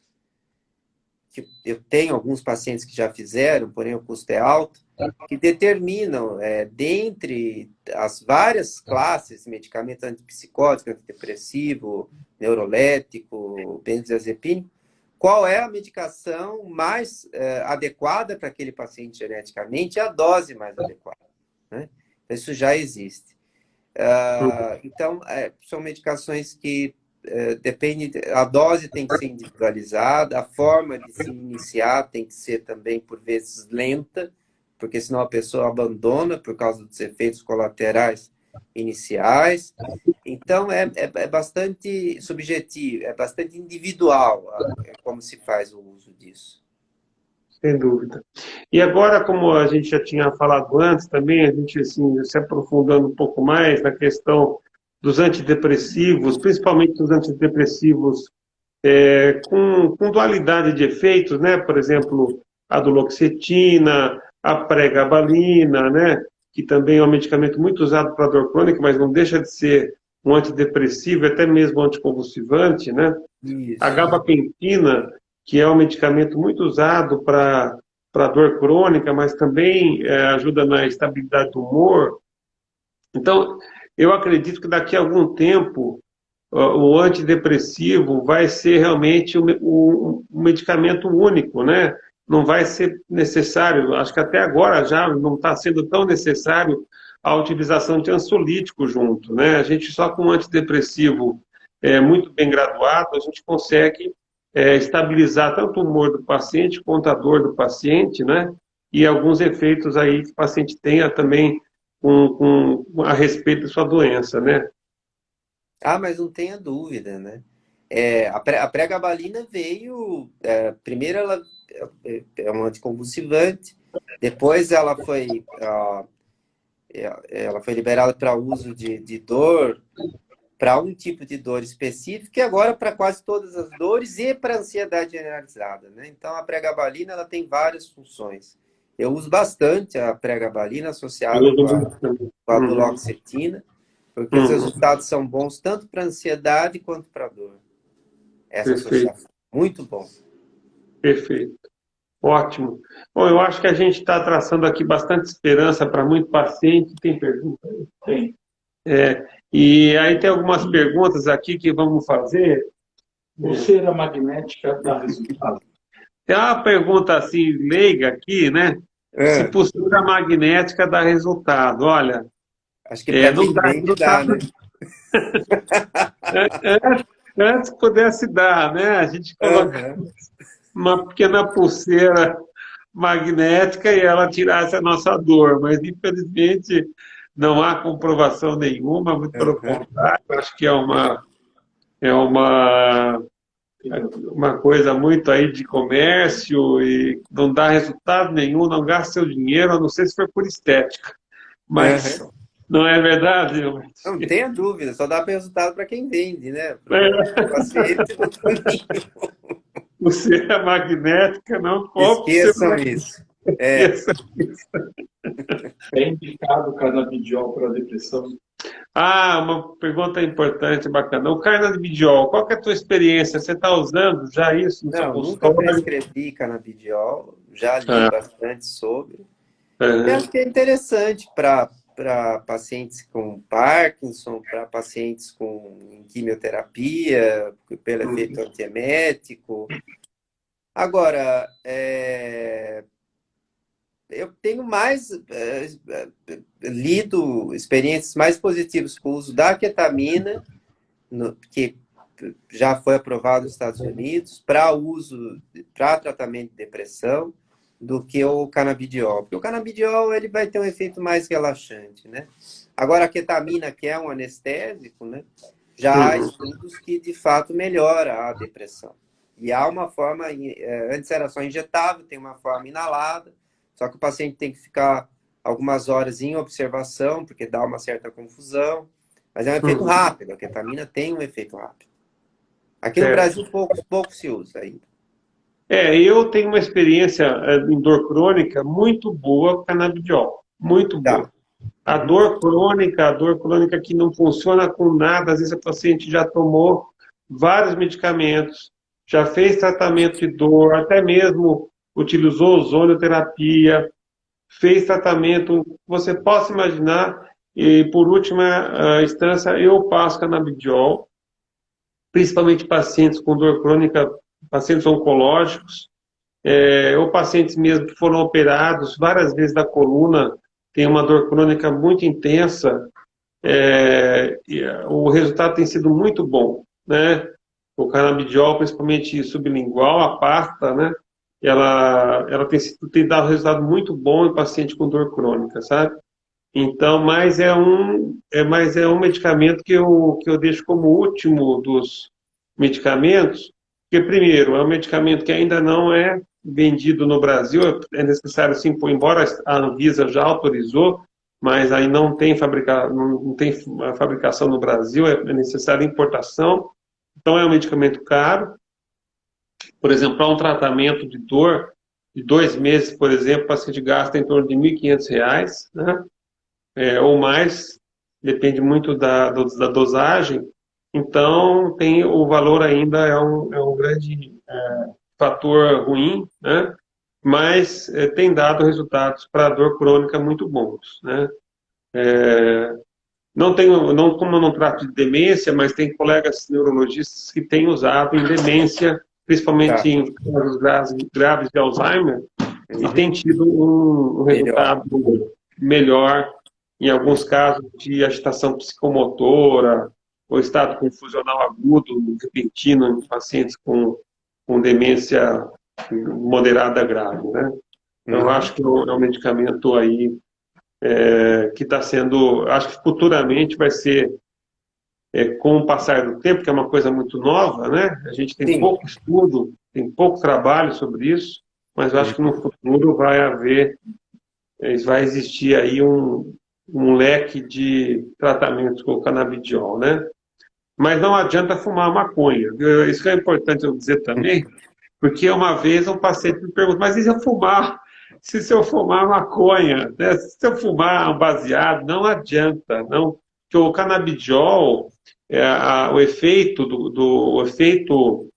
que eu tenho alguns pacientes que já fizeram, porém o custo é alto, que determinam, dentre as várias classes de medicamento antipsicótico, antidepressivo, neurolético, benzodiazepínico, qual é a medicação mais adequada para aquele paciente geneticamente e a dose mais adequada, né? Isso já existe. Então, são medicações que depende, a dose tem que ser individualizada, a forma de se iniciar tem que ser também, por vezes, lenta, porque senão a pessoa abandona por causa dos efeitos colaterais iniciais. Então, é bastante subjetivo, é bastante individual como se faz o uso disso. Sem dúvida. E agora, como a gente já tinha falado antes também, a gente assim, se aprofundando um pouco mais na questão dos antidepressivos, principalmente os antidepressivos com dualidade de efeitos, né? Por exemplo, a duloxetina, a pregabalina, né? Que também é um medicamento muito usado para dor crônica, mas não deixa de ser um antidepressivo, até mesmo anticonvulsivante, né? Isso. A gabapentina, que é um medicamento muito usado para dor crônica, mas também ajuda na estabilidade do humor. Então, eu acredito que daqui a algum tempo o antidepressivo vai ser realmente um medicamento único, né? Não vai ser necessário, acho que até agora já não está sendo tão necessário a utilização de ansiolítico junto, né? A gente só com um antidepressivo muito bem graduado, a gente consegue estabilizar tanto o humor do paciente quanto a dor do paciente, né? E alguns efeitos aí que o paciente tenha também a respeito da sua doença, né? Ah, mas não tenha dúvida, né? A pregabalina veio... primeiro ela é um anticonvulsivante, depois ela foi liberada para uso de dor, para um tipo de dor específica, e agora para quase todas as dores e para ansiedade generalizada, né? Então, a pregabalina ela tem várias funções. Eu uso bastante a pregabalina associada com a duloxetina, porque os resultados são bons tanto para ansiedade quanto para dor. Essa associação. Muito bom. Perfeito. Ótimo. Bom, eu acho que a gente está traçando aqui bastante esperança para muito paciente. Tem pergunta? Tem. E aí tem algumas perguntas aqui que vamos fazer. Pulseira magnética dá resultado? Tem uma pergunta assim, leiga aqui, né? Se pulseira magnética dá resultado. Olha, acho que para não dá resultado. Né? Antes pudesse dar, né? A gente coloca uma pequena pulseira magnética e ela tirasse a nossa dor, mas infelizmente não há comprovação nenhuma, muito pelo contrário, acho que é uma uma coisa muito aí de comércio e não dá resultado nenhum, não gasta seu dinheiro, a não ser se for por estética. Mas Uhum. não é verdade? Não tenha dúvida, só dá resultado para quem vende, né? Para o É, paciente não tem nenhum. você é magnética, não compre seu Esqueçam isso. É, esqueça. É indicado o canabidiol para depressão? Ah, uma pergunta importante, bacana. O carnabidiol, qual que é a tua experiência? Você está usando já isso no seu não, nunca consultório? prescrevi canabidiol, já li Ah, bastante sobre. E aham, acho que é interessante para pacientes com Parkinson, para pacientes com quimioterapia, pelo efeito antiemético. Agora, eu tenho mais lido experiências mais positivas com o uso da ketamina, que já foi aprovado nos Estados Unidos, para uso, para tratamento de depressão, do que o canabidiol. Porque o canabidiol ele vai ter um efeito mais relaxante, né? Agora, a ketamina, que é um anestésico, né? Já há uhum. estudos que, de fato, melhora a depressão. E há uma forma, antes era só injetável, tem uma forma inalada, só que o paciente tem que ficar algumas horas em observação, porque dá uma certa confusão. Mas é um efeito Uhum. rápido, a ketamina tem um efeito rápido. Aqui no Certo. Brasil, pouco se usa ainda. Eu tenho uma experiência em dor crônica muito boa com canabidiol, muito Tá. boa. A Uhum. dor crônica que não funciona com nada, às vezes a paciente já tomou vários medicamentos, já fez tratamento de dor, até mesmo utilizou ozonioterapia, fez tratamento, você possa imaginar, e por última instância, eu passo canabidiol, principalmente pacientes com dor crônica, pacientes oncológicos, ou pacientes mesmo que foram operados várias vezes da coluna, tem uma dor crônica muito intensa, o resultado tem sido muito bom, né? O canabidiol, principalmente sublingual, a pasta, né? Ela tem dado resultado muito bom em paciente com dor crônica, sabe? Então, mas é um medicamento que eu deixo como último dos medicamentos, porque, primeiro, é um medicamento que ainda não é vendido no Brasil, é necessário sim, embora a Anvisa já autorizou, mas aí não tem a fabricação no Brasil, é necessária importação, então é um medicamento caro. Por exemplo, para um tratamento de dor de 2 meses, por exemplo, o paciente gasta em torno de R$ 1.500, né? Ou mais, depende muito da dosagem. Então, tem o valor ainda é um grande fator ruim, né? Mas tem dado resultados para a dor crônica muito bons, né? Não como eu não trato de demência, mas tem colegas neurologistas que têm usado em demência, principalmente Tá. em casos graves de Alzheimer, e tem Uhum. tido um Melhor. resultado melhor em alguns casos de agitação psicomotora ou estado confusional agudo, repentino em pacientes com demência moderada grave, né? Então, eu Uhum. acho que é um medicamento aí que está sendo, acho que futuramente vai ser, com o passar do tempo, que é uma coisa muito nova, né? A gente tem Sim. pouco estudo, tem pouco trabalho sobre isso, mas eu acho que no Uhum. futuro vai existir aí um leque de tratamentos com o canabidiol, né? Mas não adianta fumar maconha. Isso que é importante eu dizer também, porque uma vez um paciente me perguntou, mas e se eu fumar? Se eu fumar maconha, né? Se eu fumar um baseado, não adianta, não. Porque o canabidiol, o efeito o efeito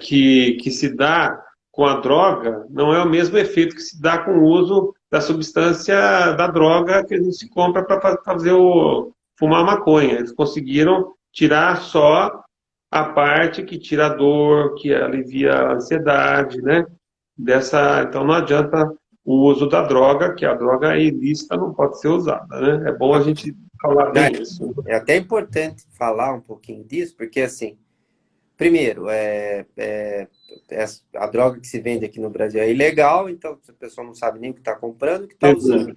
que se dá com a droga não é o mesmo efeito que se dá com o uso da substância da droga que a gente compra para fazer fumar maconha. Eles conseguiram tirar só a parte que tira a dor, que alivia a ansiedade, né? Então não adianta o uso da droga, que a droga é ilícita, não pode ser usada, né? É bom a gente falar Não, bem isso. é até importante falar um pouquinho disso, porque assim, Primeiro, a droga que se vende aqui no Brasil é ilegal, então a pessoa não sabe nem o que está comprando, o que está usando.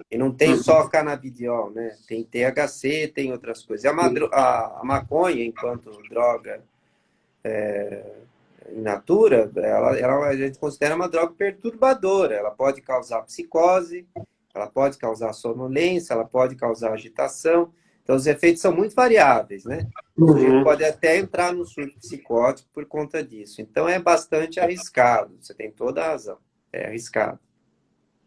E não tem só canabidiol, né? Tem THC, tem outras coisas. E a maconha, enquanto droga in natura, a gente considera uma droga perturbadora. Ela pode causar psicose, ela pode causar sonolência, ela pode causar agitação. Então, os efeitos são muito variáveis, né? O sujeito pode até entrar no surto psicótico por conta disso. Então, é bastante arriscado. Você tem toda a razão. É arriscado.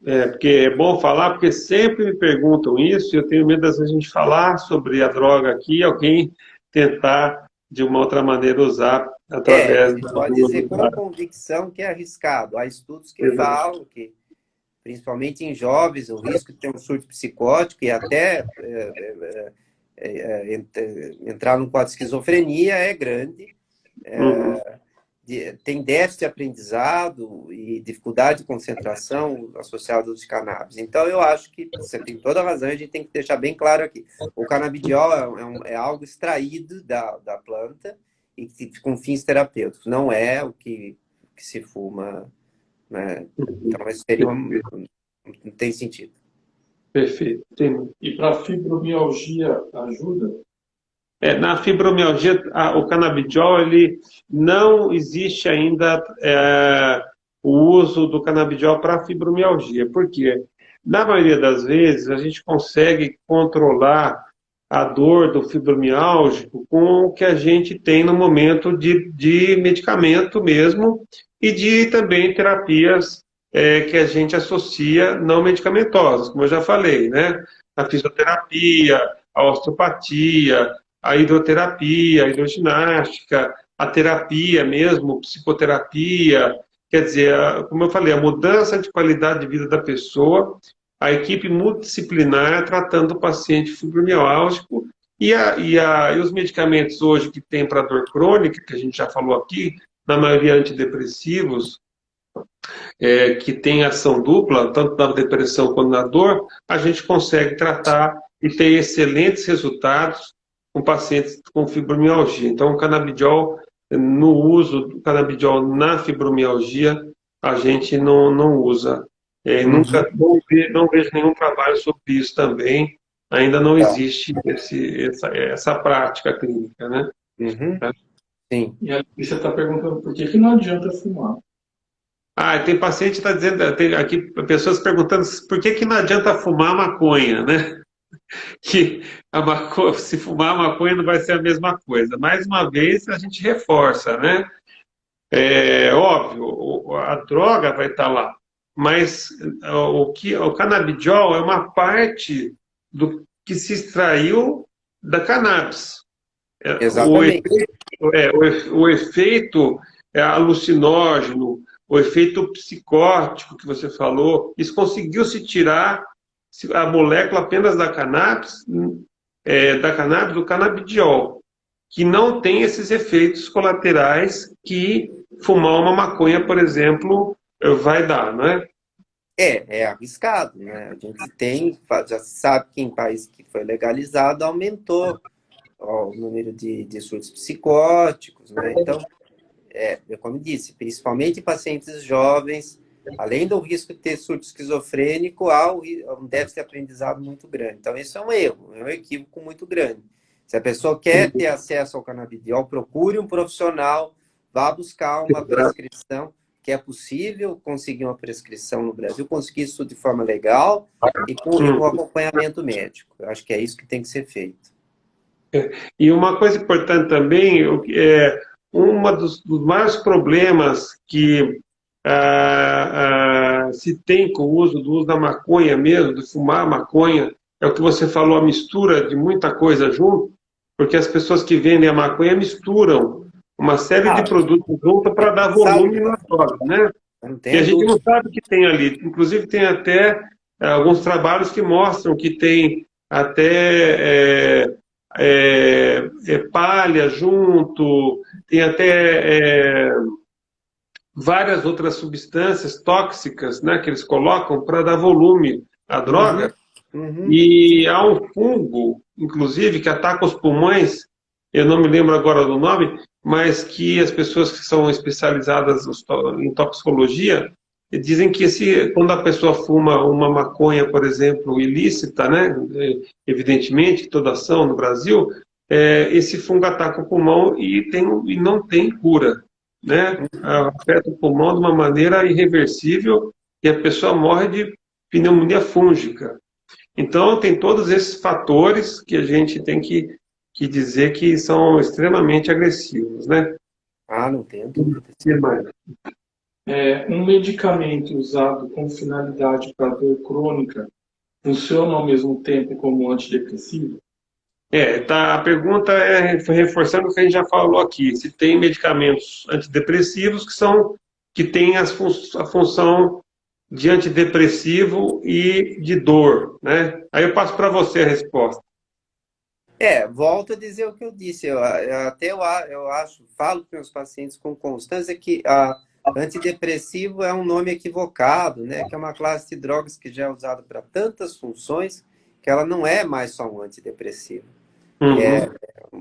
Porque é bom falar, porque sempre me perguntam isso, e eu tenho medo, às vezes, a gente falar sobre a droga aqui e alguém tentar, de uma outra maneira, usar através... A gente pode dizer com convicção que é arriscado. Há estudos que falam que, principalmente em jovens, o risco de ter um surto psicótico e até entrar num quadro de esquizofrenia é grande. Tem déficit de aprendizado e dificuldade de concentração associado ao uso de cannabis. Então, eu acho que você tem toda a razão, a gente tem que deixar bem claro aqui. O canabidiol é algo extraído da planta e com fins terapêuticos. Não é o que se fuma, né? Então, isso seria não tem sentido. Perfeito. E para fibromialgia ajuda? Na fibromialgia, o canabidiol, ele não existe ainda o uso do canabidiol para fibromialgia. Por quê? Na maioria das vezes, a gente consegue controlar a dor do fibromialgico com o que a gente tem no momento de medicamento mesmo e de também terapias que a gente associa não medicamentosas, como eu já falei, né? A fisioterapia, a osteopatia, a hidroterapia, a hidroginástica, a terapia mesmo, psicoterapia, quer dizer, como eu falei, a mudança de qualidade de vida da pessoa, a equipe multidisciplinar tratando o paciente fibromialgico e os medicamentos hoje que tem para dor crônica, que a gente já falou aqui, na maioria antidepressivos, que tem ação dupla, tanto na depressão quanto na dor, a gente consegue tratar e ter excelentes resultados com pacientes com fibromialgia. Então, o canabidiol, no uso do canabidiol na fibromialgia, a gente não usa. Não vejo nenhum trabalho sobre isso também. Ainda não existe essa prática clínica, né? Sim. E aí você está perguntando por que não adianta fumar. Tem paciente que está dizendo, tem aqui pessoas perguntando por que não adianta fumar maconha, né? Que se fumar maconha não vai ser a mesma coisa. Mais uma vez, a gente reforça, né? É óbvio, a droga vai estar lá, mas o canabidiol é uma parte do que se extraiu da cannabis. Exatamente. O efeito alucinógeno, o efeito psicótico que você falou, isso conseguiu-se tirar a molécula apenas da cannabis, do canabidiol, que não tem esses efeitos colaterais que fumar uma maconha, por exemplo, vai dar, não é? É arriscado, né? A gente já sabe que em países que foi legalizado aumentou o número de surtos psicóticos, né? Então, como eu disse, principalmente em pacientes jovens, além do risco de ter surto esquizofrênico, há um déficit de aprendizado muito grande. Então, isso é um erro, é um equívoco muito grande. Se a pessoa quer ter acesso ao canabidiol, procure um profissional, vá buscar uma prescrição, que é possível conseguir uma prescrição no Brasil, conseguir isso de forma legal e com acompanhamento médico. Eu acho que é isso que tem que ser feito. E uma coisa importante também, um dos maiores problemas que se tem com o uso da maconha mesmo, de fumar maconha, é o que você falou, a mistura de muita coisa junto, porque as pessoas que vendem a maconha misturam uma série de produtos junto para dar volume na droga, né? E a gente não sabe o que tem ali. Inclusive, tem até alguns trabalhos que mostram que tem até palha junto, tem até várias outras substâncias tóxicas, né, que eles colocam para dar volume à droga. E há um fungo, inclusive, que ataca os pulmões, eu não me lembro agora do nome, mas que as pessoas que são especializadas em toxicologia dizem que quando a pessoa fuma uma maconha, por exemplo, ilícita, né, evidentemente, toda ação no Brasil, esse fungo ataca o pulmão e não tem cura, né? Afeta o pulmão de uma maneira irreversível e a pessoa morre de pneumonia fúngica. Então, tem todos esses fatores que a gente tem que dizer que são extremamente agressivos, né? Ah, não tenho dúvida. Que mais? Um medicamento usado com finalidade para dor crônica funciona ao mesmo tempo como antidepressivo? Tá, a pergunta foi reforçando o que a gente já falou aqui, se tem medicamentos antidepressivos que têm a função de antidepressivo e de dor, né? Aí eu passo para você a resposta. Volto a dizer o que eu disse. Eu acho, falo para os pacientes com constância que antidepressivo é um nome equivocado, né? Que é uma classe de drogas que já é usada para tantas funções que ela não é mais só um antidepressivo.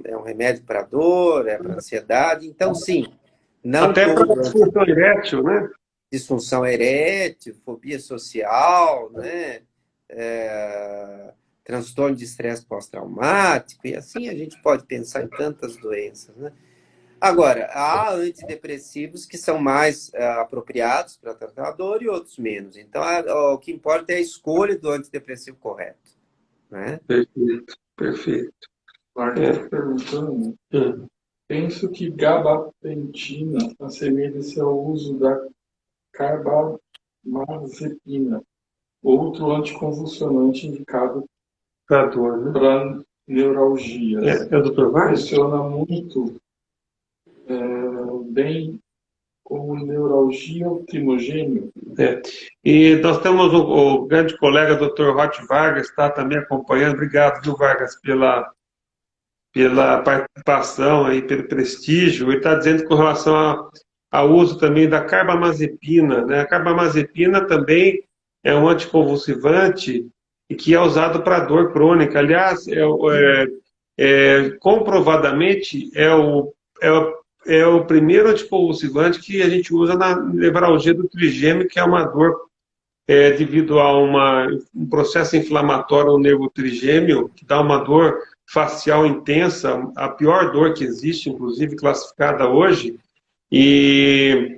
É um remédio para dor, é para ansiedade. Então, sim, não Até para todo disfunção erétil, né? disfunção erétil, fobia social, né? Transtorno de estresse pós-traumático, e assim a gente pode pensar em tantas doenças, né? Agora, há antidepressivos que são mais apropriados para tratar a dor e outros menos. Então, o que importa é a escolha do antidepressivo correto, né? Perfeito, perfeito. Marco está perguntando. Penso que gabapentina assemelha-se ao uso da carbamazepina, outro anticonvulsivante indicado Para dor, né? para neuralgias. É o Dr. Vargas? Funciona muito bem como neuralgia ou trimogênio. E nós temos o grande colega Dr. Roth Vargas, está também acompanhando. Obrigado, viu, Vargas, pela participação aí, pelo prestígio. Ele está dizendo com relação ao uso também da carbamazepina, né? A carbamazepina também é um anticonvulsivante e que é usado para dor crônica. Aliás, comprovadamente é o primeiro anticonvulsivante que a gente usa na nevralgia do trigêmeo, que é uma dor devido a um processo inflamatório no nervo trigêmeo, que dá uma dor facial intensa, a pior dor que existe, inclusive classificada hoje, e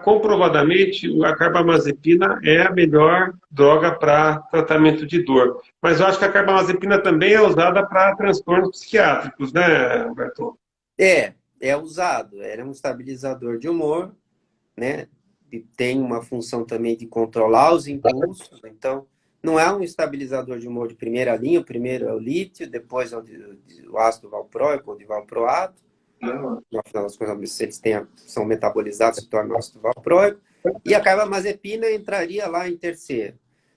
comprovadamente a carbamazepina é a melhor droga para tratamento de dor. Mas eu acho que a carbamazepina também é usada para transtornos psiquiátricos, né, Humberto? É usado. É um estabilizador de humor, né? E tem uma função também de controlar os impulsos. Então, não é um estabilizador de humor de primeira linha. O primeiro é o lítio, depois é o ácido valproico ou de valproato. No final das contas, se eles são metabolizados, se tornam ácido valproico. E a carbamazepina entraria lá em terceiro.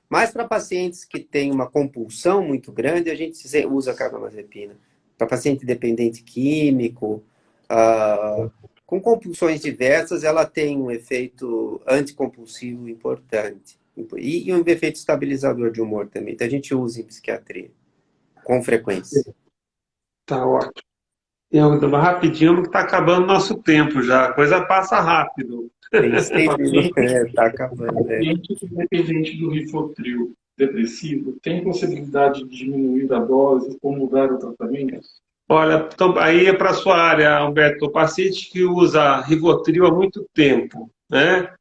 Mas para pacientes que têm uma compulsão muito grande, a gente usa a carbamazepina. Para paciente dependente químico, com compulsões diversas, ela tem um efeito anticompulsivo importante. E um efeito estabilizador de humor também. Então, a gente usa em psiquiatria, com frequência. Tá ótimo. Rapidinho, que está acabando o nosso tempo já. A coisa passa rápido. Está acabando. Independente do Rivotril depressivo, tem possibilidade de diminuir a dose ou mudar o tratamento? Olha, então, aí é para a sua área, Humberto. O paciente que usa Rivotril há muito tempo, né?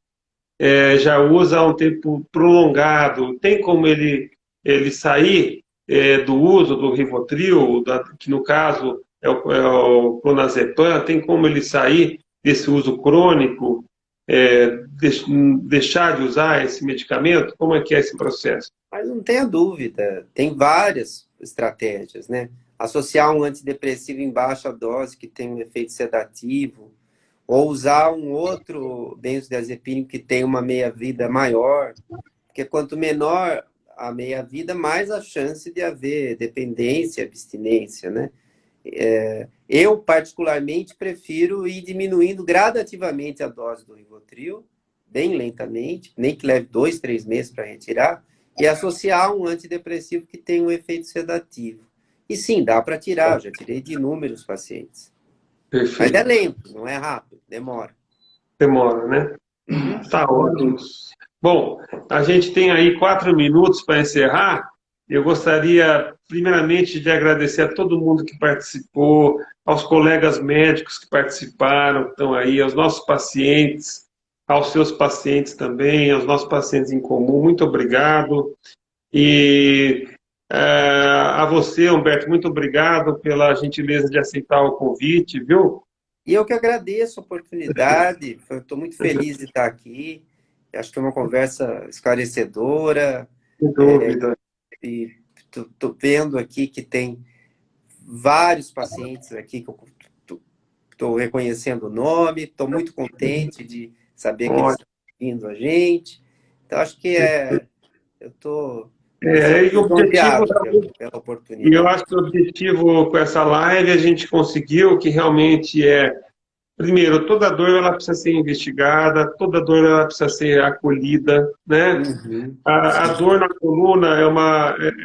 Já usa há um tempo prolongado, tem como ele sair do uso do Rivotril, que no caso é o clonazepam, tem como ele sair desse uso crônico, deixar de usar esse medicamento? Como é que é esse processo? Mas não tenha dúvida, tem várias estratégias, né? Associar um antidepressivo em baixa dose que tem um efeito sedativo, ou usar um outro benzodiazepínico que tem uma meia-vida maior, porque quanto menor a meia-vida, mais a chance de haver dependência, abstinência, né? Eu, particularmente, prefiro ir diminuindo gradativamente a dose do Rivotril, bem lentamente, nem que leve 2, 3 meses para retirar, e associar um antidepressivo que tem um efeito sedativo. E sim, dá para tirar, eu já tirei de inúmeros pacientes. Mas Perfeito. é lento, não é rápido, demora. Demora, né? Uhum. Tá ótimo. Bom, a gente tem aí 4 minutos para encerrar. Eu gostaria, primeiramente, de agradecer a todo mundo que participou, aos colegas médicos que participaram, que estão aí, aos nossos pacientes, aos seus pacientes também, aos nossos pacientes em comum. Muito obrigado. E a você, Humberto, muito obrigado pela gentileza de aceitar o convite, viu? E eu que agradeço a oportunidade, estou muito feliz de estar aqui. Acho que foi uma conversa esclarecedora, Sem dúvida. e estou vendo aqui que tem vários pacientes aqui que eu estou reconhecendo o nome, estou muito contente de saber que eles Ótimo. estão ouvindo a gente. Então, acho que eu estou me E o sentindo objetivo, lisonjeado pela e eu oportunidade. acho que o objetivo com essa live a gente conseguiu que realmente primeiro, toda dor ela precisa ser investigada, toda dor ela precisa ser acolhida, né? Uhum. A dor na coluna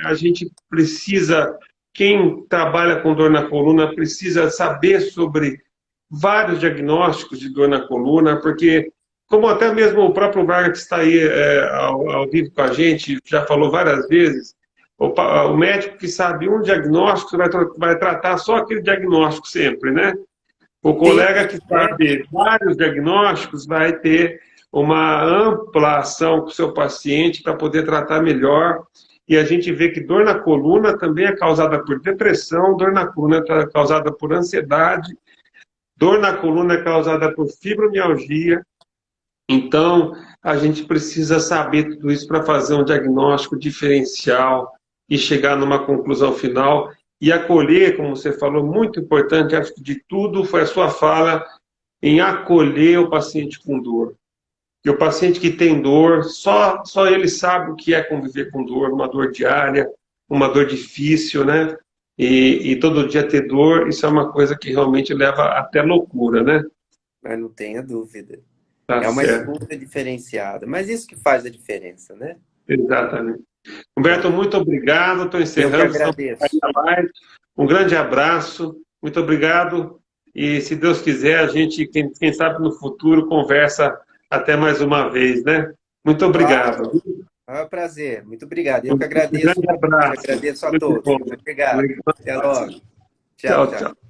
a gente precisa, quem trabalha com dor na coluna precisa saber sobre vários diagnósticos de dor na coluna, porque, como até mesmo o próprio Wagner que está aí ao vivo com a gente, já falou várias vezes, o médico que sabe um diagnóstico vai tratar só aquele diagnóstico sempre, né? O Sim, colega que sabe vários diagnósticos vai ter uma ampla ação com o seu paciente para poder tratar melhor. E a gente vê que dor na coluna também é causada por depressão, dor na coluna é causada por ansiedade, dor na coluna é causada por fibromialgia. Então, a gente precisa saber tudo isso para fazer um diagnóstico diferencial e chegar numa conclusão final e acolher, como você falou, muito importante, acho que de tudo foi a sua fala em acolher o paciente com dor. E o paciente que tem dor, só ele sabe o que é conviver com dor, uma dor diária, uma dor difícil, né? E todo dia ter dor, isso é uma coisa que realmente leva até loucura, né? mas não tenha dúvida. Tá É uma certo. escuta diferenciada, mas isso que faz a diferença, né? Exatamente. Humberto, Então, muito obrigado. Estou eu que encerrando, senão vai agradeço. cair a live. Um grande abraço, muito obrigado. E se Deus quiser, a gente, quem sabe no futuro, conversa até mais uma vez, né? Muito obrigado. Claro, é um prazer. Muito obrigado. Eu Um que agradeço o grande convite, abraço. agradeço a Tudo de todos. bom. Muito obrigado. Até logo. Tchau, Tchau, tchau. tchau.